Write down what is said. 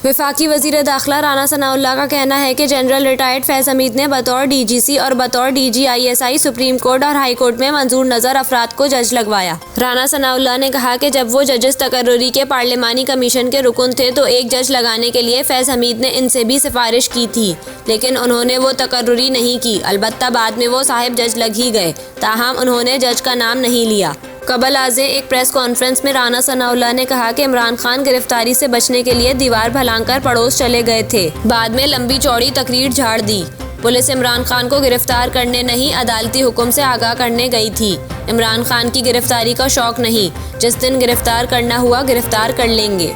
वफाकी वज़ीर दाखिला राना सनाउल्लाह का कहना है कि जनरल रिटायर्ड फैज़ हमीद ने बतौर DGC और बतौर DG ISI सुप्रीम कोर्ट और हाई कोर्ट में मंजूर नज़र अफराद को जज लगवाया। राना सनाउल्लाह ने कहा कि जब वो जजेस तकर्रुरी के पार्लिमानी कमीशन के रुकन थे तो एक जज लगाने के लिए फैज़ हमीद ने इनसे भी सिफारिश की थी, लेकिन उन्होंने वो तकर्रुरी नहीं की। अलबत्ता बाद में वो साहिब जज लग ही गए, ताहम उन्होंने जज का नाम नहीं लिया। कबल आज़े एक प्रेस कॉन्फ्रेंस में राना सनाउल्लाह ने कहा कि इमरान खान गिरफ्तारी से बचने के लिए दीवार भलांकर पड़ोस चले गए थे, बाद में लंबी चौड़ी तकरीर झाड़ दी। पुलिस इमरान खान को गिरफ्तार करने नहीं, अदालती हुक्म से आगाह करने गई थी। इमरान खान की गिरफ्तारी का शौक नहीं, जिस दिन गिरफ्तार करना हुआ गिरफ्तार कर लेंगे।